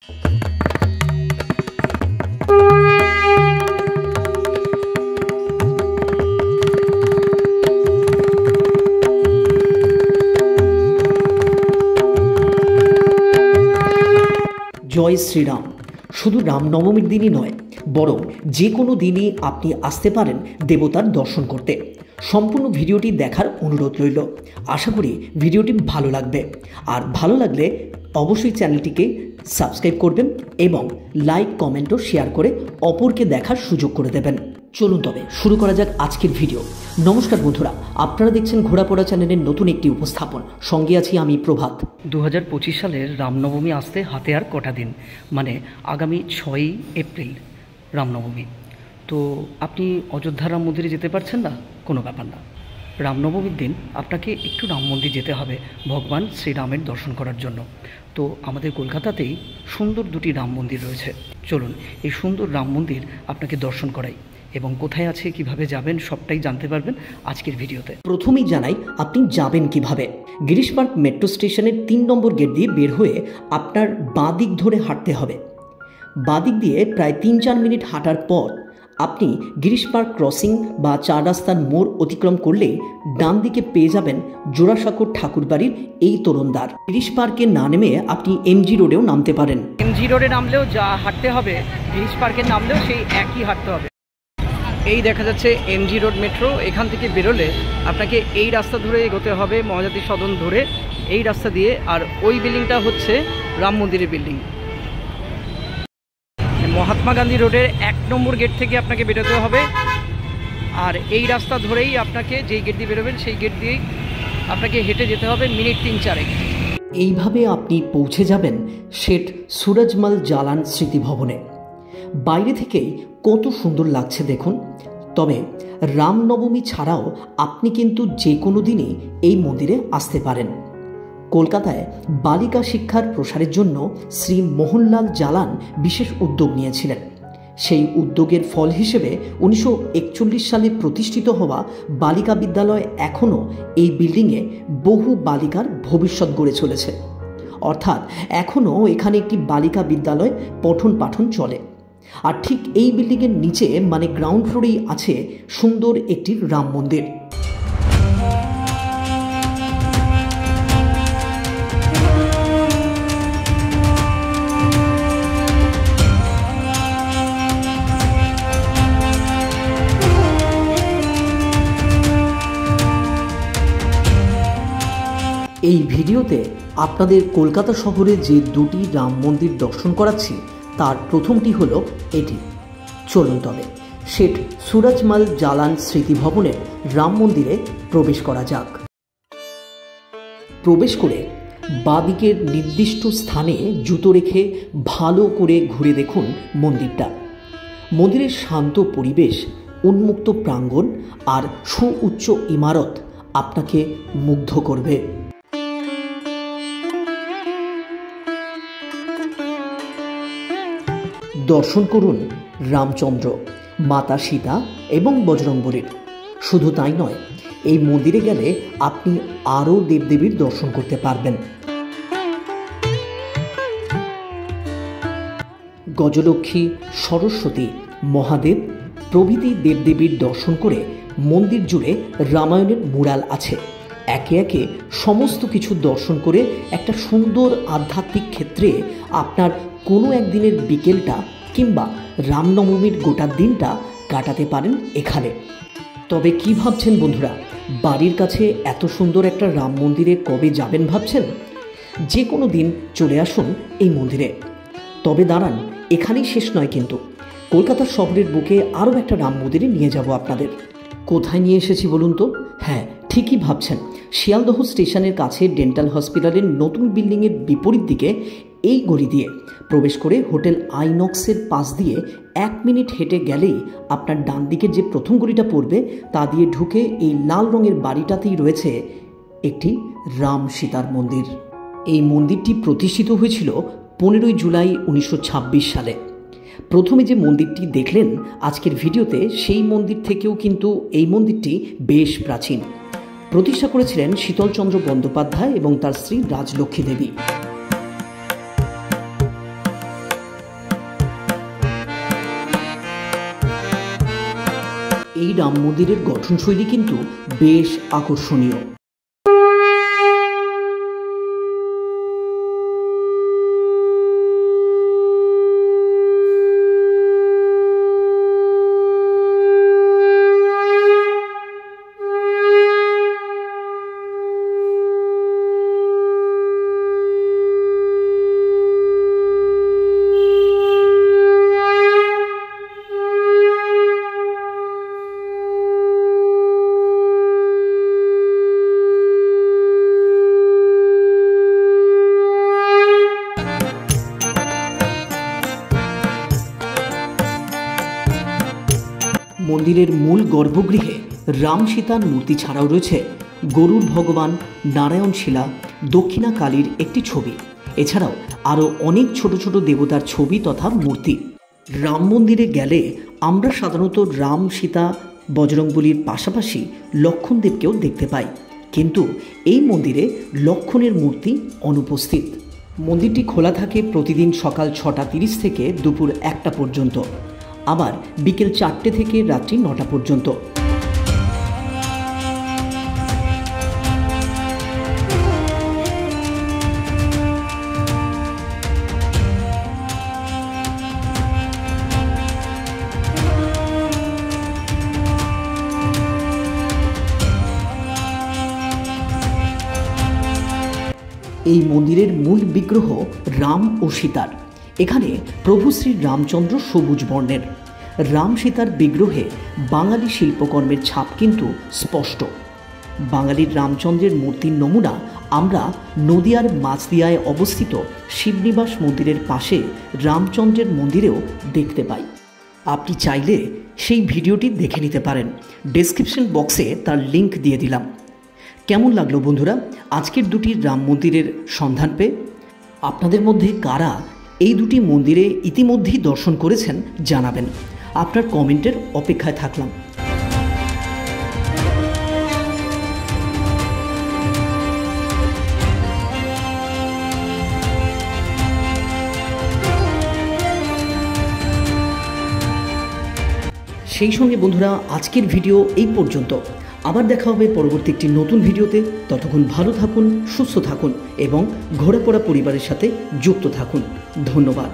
জয় শ্রীরাম। শুধু রামনবমীর দিনই নয়, বরং যে কোনো দিনই আপনি আসতে পারেন দেবতার দর্শন করতে। সম্পূর্ণ ভিডিওটি দেখার অনুরোধ রইল। আশা করি ভিডিওটি ভালো লাগবে, আর ভালো লাগলে অবশ্যই চ্যানেলটিকে সাবস্ক্রাইব করবেন এবং লাইক, কমেন্ট ও শেয়ার করে অপরকে দেখার সুযোগ করে দেবেন। চলুন তবে শুরু করা যাক আজকের ভিডিও। নমস্কার বন্ধুরা, আপনারা দেখছেন ঘোড়াপড়া চ্যানেলের নতুন একটি উপস্থাপন। সঙ্গে আছি আমি প্রভাত। 2025 সালের রামনবমী আসতে হাতে আর কটা দিন, মানে আগামী 6ই এপ্রিল রামনবমী। তো আপনি অযোধ্যা রাম মন্দিরে যেতে পারছেন না, কোনো ব্যাপার না। রামনবমীর দিন আপনাকে একটু রাম মন্দির যেতে হবে ভগবান শ্রীরামের দর্শন করার জন্য। তো আমাদের কলকাতাতেই সুন্দর দুটি রাম মন্দির রয়েছে। চলুন এই সুন্দর রাম মন্দির আপনাকে দর্শন করাই, এবং কোথায় আছে, কিভাবে যাবেন, সবটাই জানতে পারবেন আজকের ভিডিওতে। প্রথমেই জানাই আপনি যাবেন কিভাবে। গিরিশ পার্ক মেট্রো স্টেশনের 3 নম্বর গেট দিয়ে বের হয়ে আপনার বাঁ দিক ধরে হাঁটতে হবে। বাঁ দিক দিয়ে প্রায় 3-4 মিনিট হাঁটার পর আপনি গিরিশ পার্ক ক্রসিং বা 4 রাস্তার মোড় অতিক্রম করলেই ডান দিকে পেয়ে যাবেন জোড়াসাঁকোর ঠাকুরবাড়ির এই তোরণদ্বার। গিরিশ পার্কে না নেমে আপনি এমজি রোডেও নামতে পারেন। এমজি রোডে নামলেও যা হাঁটতে হবে, গিরিশ পার্কে নামলেও সেই একই হাঁটতে হবে। এই দেখা যাচ্ছে এমজি রোড মেট্রো। এখান থেকে বেরোলে আপনাকে এই রাস্তা ধরে এগোতে হবে, মহাজাতি সদন ধরে এই রাস্তা দিয়ে। আর ওই বিল্ডিংটা হচ্ছে রাম মন্দিরের বিল্ডিং। মহাত্মা গান্ধী রোডের 1 নম্বর গেট থেকে আপনাকে বেরোতে হবে, আর এই রাস্তা ধরেই আপনাকে যেই গেট দিয়ে বেরোবেন সেই গেট দিয়েই আপনাকে হেঁটে যেতে হবে মিনিট 3-4। এইভাবে আপনি পৌঁছে যাবেন শেঠ সুরজমল জালান স্মৃতিভবনে। বাইরে থেকেই কত সুন্দর লাগছে দেখুন। তবে রামনবমী ছাড়াও আপনি কিন্তু যে কোনো দিনই এই মন্দিরে আসতে পারেন। কলকাতায় বালিকা শিক্ষার প্রসারের জন্য শ্রী মোহনলাল জালান বিশেষ উদ্যোগ নিয়েছিলেন। সেই উদ্যোগের ফল হিসেবে 1941 সালে প্রতিষ্ঠিত হওয়া বালিকা বিদ্যালয় এখনও এই বিল্ডিংয়ে বহু বালিকার ভবিষ্যৎ গড়ে চলেছে। অর্থাৎ এখনও এখানে একটি বালিকা বিদ্যালয় পঠন পাঠন চলে। আর ঠিক এই বিল্ডিংয়ের নিচে মানে গ্রাউন্ড ফ্লোরেই আছে সুন্দর একটি রাম মন্দির। এই ভিডিওতে আপনাদের কলকাতা শহরে যে দুটি রাম মন্দির দর্শন করাচ্ছি তার প্রথমটি হলো এটি। চলুন তবে শেঠ সুরজমল জালান স্মৃতিভবনের রাম মন্দিরে প্রবেশ করা যাক। প্রবেশ করে বাঁদিকের নির্দিষ্ট স্থানে জুতো রেখে ভালো করে ঘুরে দেখুন মন্দিরটা। মন্দিরের শান্ত পরিবেশ, উন্মুক্ত প্রাঙ্গণ আর সুউচ্চ ইমারত আপনাকে মুগ্ধ করবে। দর্শন করুন রামচন্দ্র, মাতা সীতা এবং বজরংবলীর। শুধু তাই নয়, এই মন্দিরে গেলে আপনি আরও দেবদেবীর দর্শন করতে পারবেন। গজলক্ষ্মী, সরস্বতী, মহাদেব প্রভৃতি দেবদেবীর দর্শন করে মন্দির জুড়ে রামায়ণের মুরাল আছে। একে একে সমস্ত কিছু দর্শন করে একটা সুন্দর আধ্যাত্মিক ক্ষেত্রে আপনার কোনো একদিনের বিকেলটা কিংবা রামনবমীর গোটা দিনটা কাটাতে পারেন এখানে। তবে কি ভাবছেন বন্ধুরা, বাড়ির কাছে এত সুন্দর একটা রাম মন্দিরে কবে যাবেন ভাবছেন? যে কোনো দিন চলে আসুন এই মন্দিরে। তবে দাঁড়ান, এখানেই শেষ নয় কিন্তু। কলকাতা শহরের বুকে আরও একটা রাম মন্দিরে নিয়ে যাব আপনাদের। কোথায় নিয়ে এসেছি বলুন তো? হ্যাঁ, ঠিকই ভাবছেন। শিয়ালদহ স্টেশনের কাছে ডেন্টাল হসপিটালের নতুন বিল্ডিংয়ের বিপরীত দিকে এই গলি দিয়ে প্রবেশ করে হোটেল আইনক্সের পাশ দিয়ে 1 মিনিট হেঁটে গেলেই আপনার ডান দিকের যে প্রথম গলিটা পড়বে তা দিয়ে ঢুকে এই লাল রঙের বাড়িটাতেই রয়েছে একটি রাম সীতার মন্দির। এই মন্দিরটি প্রতিষ্ঠিত হয়েছিল 15ই জুলাই 1926 সালে। প্রথমে যে মন্দিরটি দেখলেন আজকের ভিডিওতে, সেই মন্দির থেকেও কিন্তু এই মন্দিরটি বেশ প্রাচীন। প্রতিষ্ঠা করেছিলেন শীতলচন্দ্র বন্দ্যোপাধ্যায় এবং তার স্ত্রী রাজলক্ষ্মী দেবী। রাম মন্দিরের গঠনশৈলী কিন্তু বেশ আকর্ষণীয়। মন্দিরের মূল গর্ভগৃহে রাম সীতার মূর্তি ছাড়াও রয়েছে গরুর ভগবান, নারায়ণ শিলা, দক্ষিণা কালীর একটি ছবি। এছাড়াও আরও অনেক ছোট ছোট দেবতার ছবি তথা মূর্তি। রাম মন্দিরে গেলে আমরা সাধারণত রাম, সীতা, বজরংবলীর পাশাপাশি লক্ষ্মণদেবকেও দেখতে পাই, কিন্তু এই মন্দিরে লক্ষ্মণের মূর্তি অনুপস্থিত। মন্দিরটি খোলা থাকে প্রতিদিন সকাল 6:30 থেকে দুপুর 1টা পর্যন্ত, আবার বিকেল 4টে থেকে রাত্রি 9টা পর্যন্ত। এই মন্দিরের মূল বিগ্রহ রাম ও সীতার। এখানে প্রভু শ্রী রামচন্দ্র সবুজ বর্ণের। রাম সীতার বিগ্রহে বাঙালি শিল্পকর্মের ছাপ কিন্তু স্পষ্ট। বাঙালির রামচন্দ্রের মূর্তির নমুনা আমরা নদিয়ার মাছদিয়ায় অবস্থিত শিবনিবাস মন্দিরের পাশে রামচন্দ্রের মন্দিরেও দেখতে পাই। আপনি চাইলে সেই ভিডিওটি দেখে নিতে পারেন, ডেসক্রিপশন বক্সে তার লিংক দিয়ে দিলাম। কেমন লাগলো বন্ধুরা আজকের দুটি রাম মন্দিরের সন্ধান পেয়ে? আপনাদের মধ্যে কারা এই দুটি মন্দিরে ইতিমধ্যেই দর্শন করেছেন জানাবেন। আপনার কমেন্টের অপেক্ষায় থাকলাম। সেই সঙ্গে বন্ধুরা আজকের ভিডিও এই পর্যন্ত। আবার দেখা হবে পরবর্তী একটি নতুন ভিডিওতে। ততক্ষণ ভালো থাকুন, সুস্থ থাকুন এবং ঘোরাপড়া পরিবারের সাথে যুক্ত থাকুন। ধন্যবাদ।